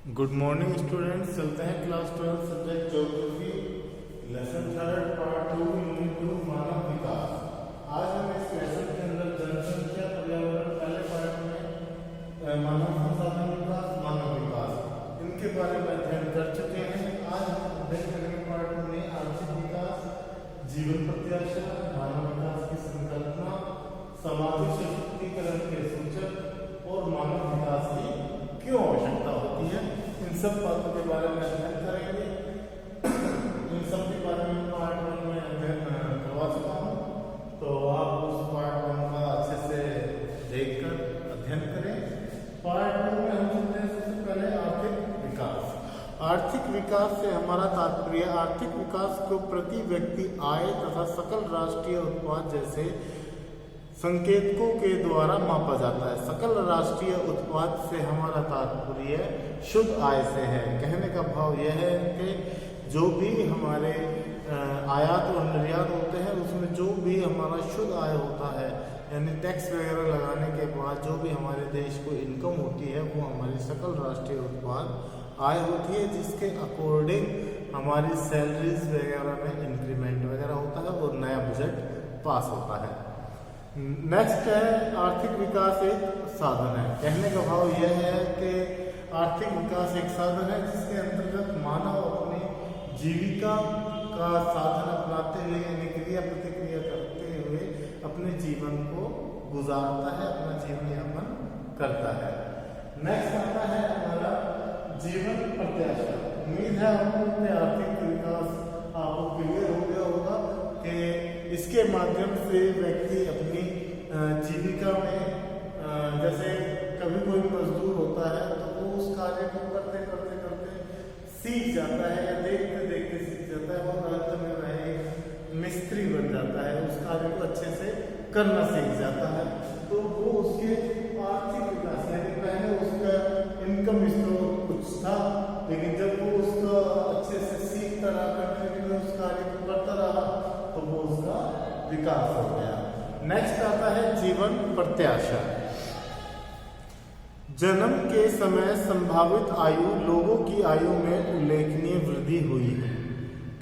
Good morning students, चलते हैं class 12 subject geography lesson 3 part 2 unit 2 मानव विकास। आज हम इस लेसन के अंदर जनसंख्या पर्यावरण पहले पार्ट में मानव संसाधन विकास मानव विकास इनके बारे में अध्ययन कर चुके हैं। आज हम अध्ययन करेंगे पार्ट में आर्थिक विकास, जीवन प्रत्याशा, मानव विकास की संकल्पना, सामाजिक सशक्तिकरण के सूचक और मानव विकास की क्यों आवश्यकता होती है। इन सब बातों के बारे में अध्ययन करेंगे। इन सब के बारे में पार्ट 1 में अध्ययन करवा चुका हूँ, तो आप उस पार्ट 1 का अच्छे से देखकर अध्ययन करें। पार्ट 2 में हम चलते हैं सबसे पहले आर्थिक विकास। आर्थिक विकास से हमारा तात्पर्य आर्थिक विकास को प्रति व्यक्ति आय तथा सकल राष्ट्रीय उत्पाद जैसे संकेतकों के द्वारा मापा जाता है। सकल राष्ट्रीय उत्पाद से हमारा तात्पर्य शुद्ध आय से है। कहने का भाव यह है कि जो भी हमारे आयात और निर्यात होते हैं उसमें जो भी हमारा शुद्ध आय होता है, यानी टैक्स वगैरह लगाने के बाद जो भी हमारे देश को इनकम होती है वो हमारी सकल राष्ट्रीय उत्पाद आय होती है, जिसके अकॉर्डिंग हमारी सैलरीज वगैरह में इंक्रीमेंट वगैरह होता है और नया बजट पास होता है। नेक्स्ट है आर्थिक विकास एक साधन है। कहने का भाव यह है कि आर्थिक विकास एक साधन है जिसके अंतर्गत मानव अपनी जीविका का साधन अपनाते हुए यानी क्रिया प्रतिक्रिया करते हुए अपने जीवन को गुजारता है, अपना जीवन यापन करता है। नेक्स्ट आता है हमारा जीवन प्रत्याशा। उम्मीद है आपको अपने आर्थिक विकास आपको क्लियर हो गया होगा कि इसके माध्यम से व्यक्ति अपनी जीविका में जैसे कभी कोई मजदूर होता है तो वो उस कार्य को करते करते करते सीख जाता है या देखते देखते सीख जाता है और अंत में वह एक मिस्त्री बन जाता है, उस कार्य को अच्छे से करना सीख जाता है। तो वो उसके आर्थिक विकास यानी पहले उसका इनकम स्रोत कुछ था, लेकिन जब वो उसका अच्छे से सीखता रहा, करने में उस कार्य को करता रहा तो वो उसका विकास हो गया। नेक्स्ट आता है जीवन प्रत्याशा। जन्म के समय संभावित आयु लोगों की आयु में उल्लेखनीय वृद्धि हुई है।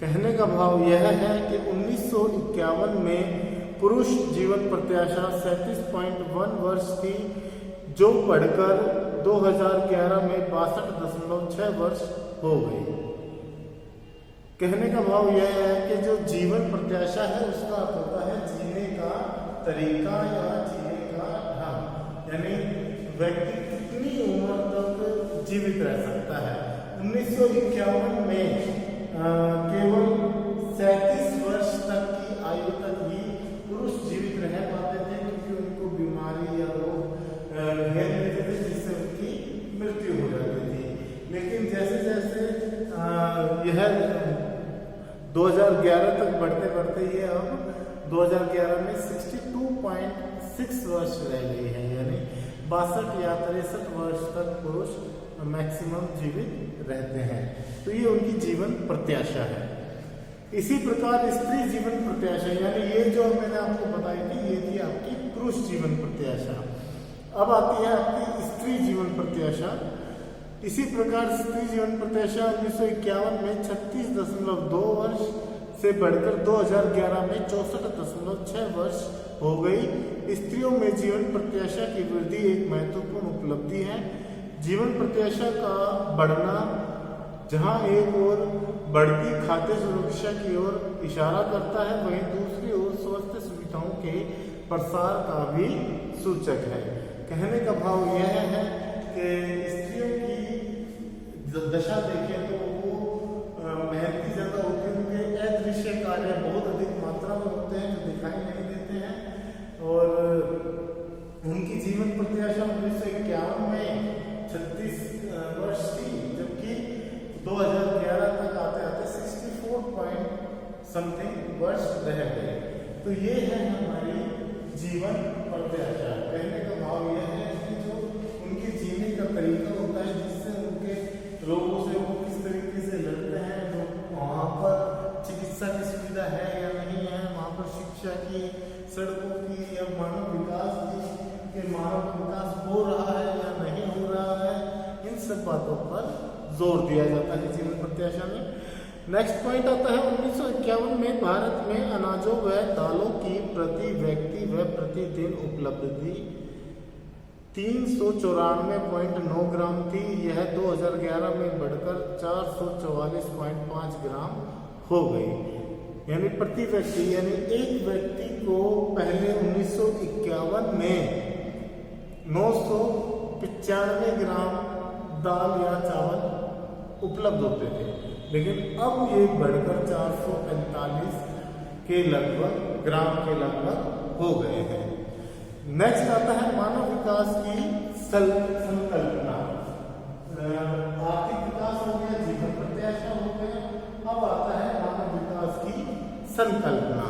कहने का भाव यह है कि 1951 में पुरुष जीवन प्रत्याशा 37.1 वर्ष थी, जो बढ़कर 2011 में 62.6 वर्ष हो गई। कहने का भाव यह है कि जो जीवन प्रत्याशा है उसका अर्थ होता है जीने का तरीका या जीने का ढंग, यानी व्यक्ति कितनी उम्र तक जीवित रह सकता है। 1951 में केवल 37 वर्ष तक की आयु तक ही पुरुष जीवित रह पाते थे, क्योंकि उनको बीमारी या रोग घेर लेते थे जिससे उनकी मृत्यु हो जाती थी। लेकिन जैसे जैसे यह 2011 तक बढ़ते बढ़ते ये अब 2011 में 62.6 वर्ष रह गई है, यानी 62 या 63 वर्ष तक पुरुष मैक्सिमम जीवित रहते हैं। तो ये उनकी जीवन प्रत्याशा है। इसी प्रकार स्त्री जीवन प्रत्याशा, यानी ये जो मैंने आपको बताई थी ये थी आपकी पुरुष जीवन प्रत्याशा। अब आती है आपकी स्त्री जीवन प्रत्याशा। इसी प्रकार स्त्री जीवन प्रत्याशा 1951 में 36.2 वर्ष से बढ़कर 2011 में 64.6 वर्ष हो गई। स्त्रियों में जीवन प्रत्याशा की वृद्धि एक महत्वपूर्ण उपलब्धि है। जीवन प्रत्याशा का बढ़ना जहां एक ओर बढ़ती खाद्य सुरक्षा की ओर इशारा करता है, वहीं दूसरी ओर स्वास्थ्य सुविधाओं के प्रसार का भी सूचक है। कहने का भाव यह है कि स्त्रियों की दशा देखें तो वो मेहनती ज्यादा होती है, उनके अदृश्य कार्य बहुत अधिक मात्रा में होते हैं जो दिखाई नहीं देते हैं। और उनकी जीवन प्रत्याशा 1951 में 36 वर्ष थी, जबकि 2011 तक आते आते 64 वर्ष रह गए। तो ये है हमारी जीवन प्रत्याशा। कहने का भाव यह है कि जो उनके जीने का तरीका होता है, जिससे उनके रोगों से वो किस तरीके से लड़ते हैं, जो वहाँ पर चिकित्सा की सुविधा है या नहीं है, वहाँ पर शिक्षा की, सड़कों की या मानव विकास की, मानव विकास हो रहा है या नहीं हो रहा है, इन सब बातों पर जोर दिया जाता है जीवन प्रत्याशा में। नेक्स्ट पॉइंट आता है 1951 में भारत में अनाजों व दालों की प्रति व्यक्ति व प्रतिदिन उपलब्धि 394.9 ग्राम थी। यह 2011 में बढ़कर 444.5 ग्राम हो गई। यानी प्रति व्यक्ति, यानी एक व्यक्ति को पहले 1951 में 995 ग्राम दाल या चावल उपलब्ध होते थे, लेकिन अब ये बढ़कर 445 के लगभग ग्राम के लगभग हो गए हैं। नेक्स्ट आता है मानव विकास की संकल्पना। आर्थिक विकास हो गया, जीवन प्रत्याशा हो गया, अब आता है मानव विकास की संकल्पना।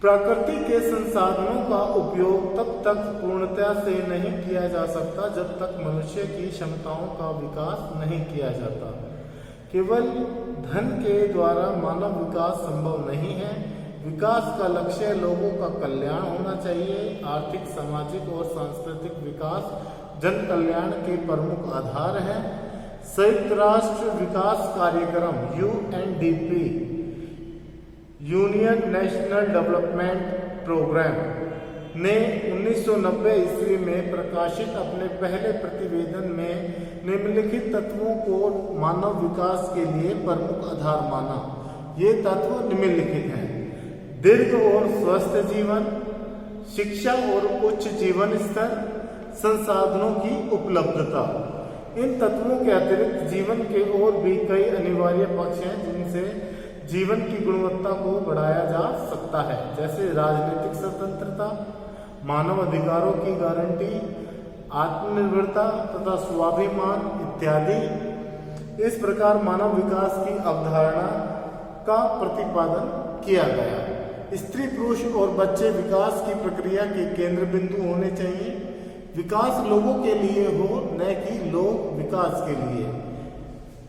प्रकृति के संसाधनों का उपयोग तब तक पूर्णतया से नहीं किया जा सकता जब तक मनुष्य की क्षमताओं का विकास नहीं किया जाता। केवल धन के द्वारा मानव विकास संभव नहीं है। विकास का लक्ष्य लोगों का कल्याण होना चाहिए। आर्थिक, सामाजिक और सांस्कृतिक विकास जन कल्याण के प्रमुख आधार है। संयुक्त राष्ट्र विकास कार्यक्रम UNDP, union national development programme, ने 1990 ईस्वी में प्रकाशित अपने पहले प्रतिवेदन में निम्नलिखित तत्वों को मानव विकास के लिए प्रमुख आधार माना। ये तत्व निम्नलिखित हैं: दीर्घ और स्वस्थ जीवन, शिक्षा और उच्च जीवन स्तर, संसाधनों की उपलब्धता। इन तत्वों के अतिरिक्त जीवन के और भी कई अनिवार्य पक्ष हैं जिनसे जीवन की गुणवत्ता को बढ़ाया जा सकता है, जैसे राजनीतिक स्वतंत्रता, मानव अधिकारों की गारंटी, आत्मनिर्भरता तथा स्वाभिमान इत्यादि। इस प्रकार मानव विकास की अवधारणा का प्रतिपादन किया गया। स्त्री, पुरुष और बच्चे विकास की प्रक्रिया के केंद्र बिंदु होने चाहिए। विकास लोगों के लिए हो, न कि लोग विकास के लिए।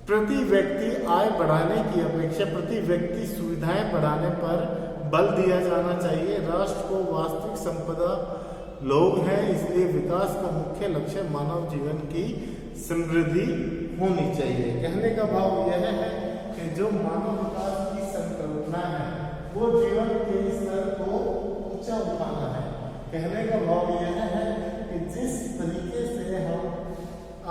प्रति व्यक्ति आय बढ़ाने की अपेक्षा प्रति व्यक्ति सुविधाएं बढ़ाने पर बल दिया जाना चाहिए। राष्ट्र को वास्तविक संपदा लोग हैं, इसलिए विकास का मुख्य लक्ष्य मानव जीवन की समृद्धि होनी चाहिए। कहने का भाव यह है कि जो मानव विकास की संकल्पना है वो जीवन के स्तर को ऊंचा उठाना है। कहने का भाव यह है कि जिस तरीके से हम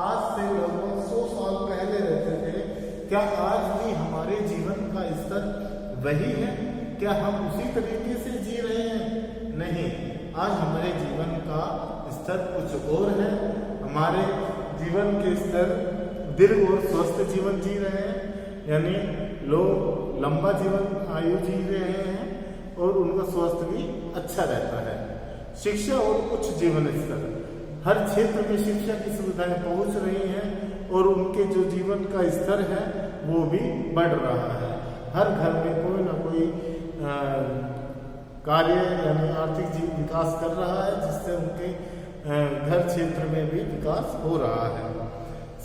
आज से लगभग 100 साल पहले रहते थे, क्या आज भी हमारे जीवन का स्तर वही है? क्या हम उसी तरीके से जी रहे हैं? नहीं, आज हमारे जीवन का स्तर कुछ और है। हमारे जीवन के स्तर दीर्घ और स्वस्थ जीवन जी रहे हैं, यानी लोग लंबा जीवन आयु जी रहे हैं और उनका स्वास्थ्य भी अच्छा रहता है। शिक्षा और उच्च जीवन स्तर, हर क्षेत्र में शिक्षा की सुविधाएं पहुंच रही हैं और उनके जो जीवन का स्तर है वो भी बढ़ रहा है। हर घर में कोई ना कोई कार्य यानी आर्थिक विकास कर रहा है, जिससे उनके घर क्षेत्र में भी विकास हो रहा है।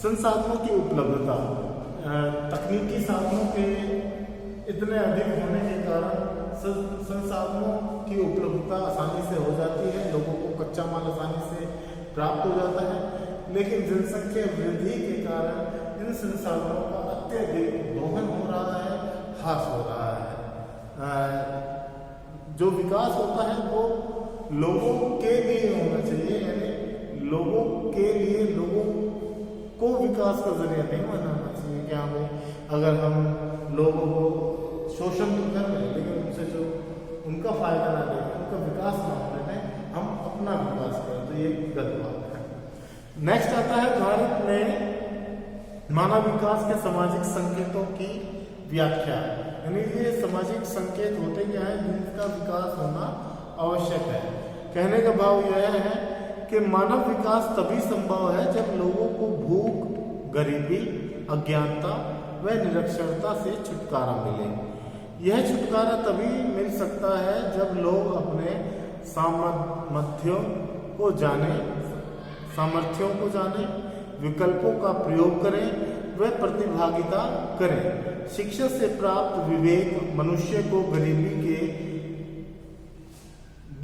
संसाधनों की उपलब्धता, तकनीकी साधनों के इतने अधिक होने के कारण संसाधनों की उपलब्धता आसानी से हो जाती है, लोगों को कच्चा माल आसानी से प्राप्त हो जाता है। लेकिन जनसंख्या वृद्धि के कारण इन संसाधनों का अत्यधिक दोहन हो रहा है, ह्रास हो रहा है। जो विकास होता है वो लोगों के लिए होना चाहिए, यानी लोगों के लिए, लोगों को विकास का जरिया नहीं बनाना चाहिए। क्या हमें अगर हम लोगों को शोषण तो कर रहे हैं, लेकिन उनसे जो उनका फायदा ना ले, उनका विकास ना होने दें, हम अपना विकास करें, तो ये गलत बात है। नेक्स्ट आता है भारत में मानव विकास के सामाजिक संकेतों की व्याख्या, यानी ये सामाजिक संकेत होते क्या है जिनका विकास होना आवश्यक है। कहने का भाव यह है कि मानव विकास तभी संभव है जब लोगों को भूख, गरीबी, अज्ञानता व निरक्षरता से छुटकारा मिले। यह छुटकारा तभी मिल सकता है जब लोग अपने सामर्थ्यों को जाने, विकल्पों का प्रयोग करें व प्रतिभागिता करें। शिक्षा से प्राप्त विवेक मनुष्य को गरीबी के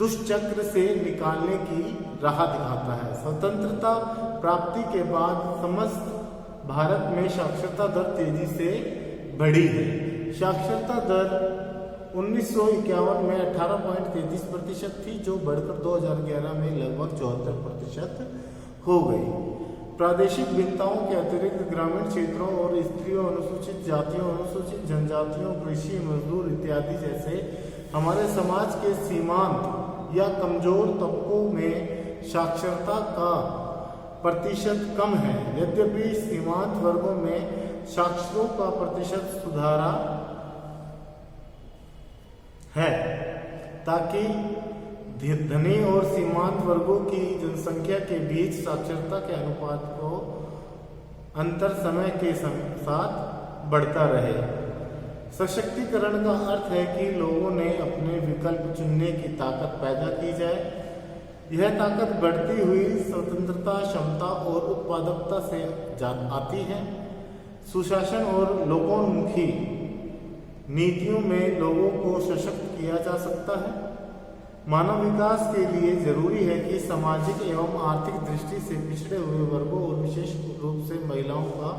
दुष्चक्र से निकालने की राह दिखाता है। स्वतंत्रता प्राप्ति के बाद समस्त भारत में साक्षरता दर तेजी से बढ़ी है। साक्षरता दर 1951 में 18.33% थी, जो बढ़कर 2011 में लगभग 74% हो गई। प्रादेशिक भिन्नताओं के अतिरिक्त ग्रामीण क्षेत्रों और स्त्रियों, अनुसूचित जातियों, अनुसूचित जनजातियों, कृषि मजदूर इत्यादि जैसे हमारे समाज के सीमांत या कमजोर तबकों में साक्षरता का प्रतिशत कम है। यद्यपि सीमांत वर्गों में साक्षरों का प्रतिशत सुधारा है, ताकि धनी और सीमांत वर्गों की जनसंख्या के बीच साक्षरता के अनुपात को अंतर समय के साथ बढ़ता रहे। सशक्तिकरण का अर्थ है कि लोगों ने अपने विकल्प चुनने की ताकत पैदा की जाए। यह ताकत बढ़ती हुई स्वतंत्रता, क्षमता और उत्पादकता से आती है। सुशासन और लोकोन्मुखी नीतियों में लोगों को सशक्त किया जा सकता है। मानव विकास के लिए जरूरी है कि सामाजिक एवं आर्थिक दृष्टि से पिछड़े हुए वर्गों और विशेष रूप से महिलाओं का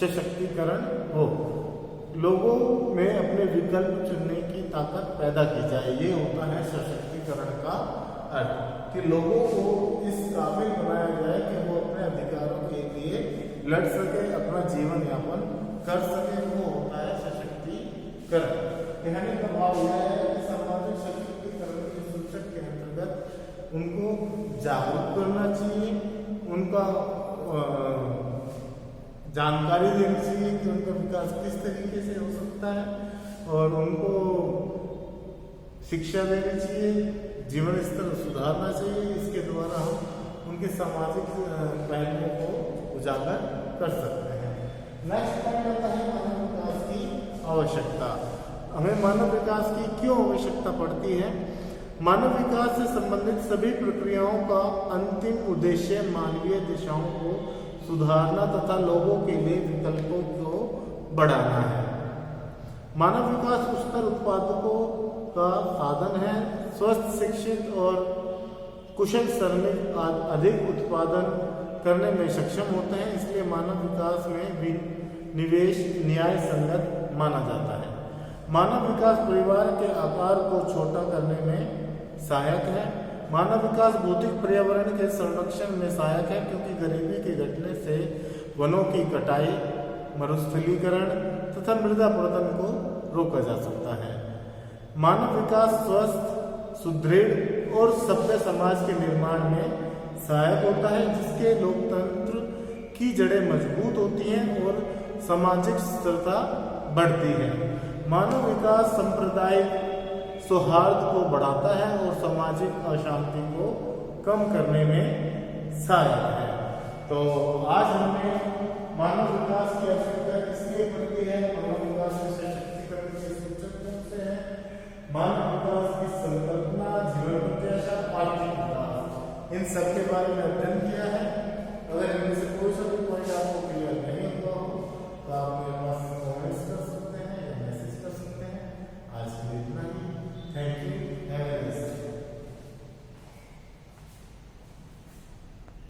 सशक्तिकरण हो। लोगों में अपने विकल्प चुनने की ताकत पैदा की जाए। ये होता है सशक्तिकरण का अर्थ, कि लोगों को इस काबिल बनाया जाए कि वो अपने अधिकारों के लिए लड़ सके, अपना जीवन यापन कर सके। वो होता है सशक्तिकरण। कहने का भाव यह है कि सामाजिक सशक्तिकरण के सूचक के अंतर्गत उनको जागरूक करना चाहिए, उनका जानकारी देनी चाहिए कि उनका विकास किस तरीके से हो सकता है, और उनको शिक्षा देनी चाहिए, जीवन स्तर सुधारना चाहिए। इसके द्वारा हम उनके सामाजिक पहलुओं को उजागर कर सकते हैं। नेक्स्ट पॉइंट आता है मानव विकास की आवश्यकता। हमें मानव विकास की क्यों आवश्यकता पड़ती है? मानव विकास से संबंधित सभी प्रक्रियाओं का अंतिम उद्देश्य मानवीय दिशाओं को सुधारना तथा लोगों के लिए विकल्पों को बढ़ाना है। मानव विकास उच्चतर उत्पादकों का साधन है। स्वस्थ, शिक्षित और कुशल श्रमिक अधिक उत्पादन करने में सक्षम होते हैं, इसलिए मानव विकास में निवेश न्याय संगत माना जाता है। मानव विकास परिवार के आकार को छोटा करने में सहायक है। मानव विकास भौतिक पर्यावरण के संरक्षण में सहायक है, क्योंकि गरीबी के घटने से वनों की कटाई, मरुस्थलीकरण तथा मृदा अपरदन को रोका जा सकता है। मानव विकास स्वस्थ, सुदृढ़ और सभ्य समाज के निर्माण में सहायक होता है, जिसके लोकतंत्र की जड़ें मजबूत होती हैं और सामाजिक स्थिरता बढ़ती है। मानव विकास सांप्रदायिक सौहार्द को बढ़ाता है और सामाजिक अशांति को कम करने में सहायक है। तो आज हमने मानव विकास की आवश्यकता किसलिए पड़ती है, मानव विकास के सशक्तिकरण के सूचक कौन से हैं, मानव विकास की संकल्पना, जीवन प्रत्याशा, आर्थिक विकास, इन सब के बारे में अध्ययन किया है। अगर इनमें से कोई सा भी पॉइंट आपको क्लियर नहीं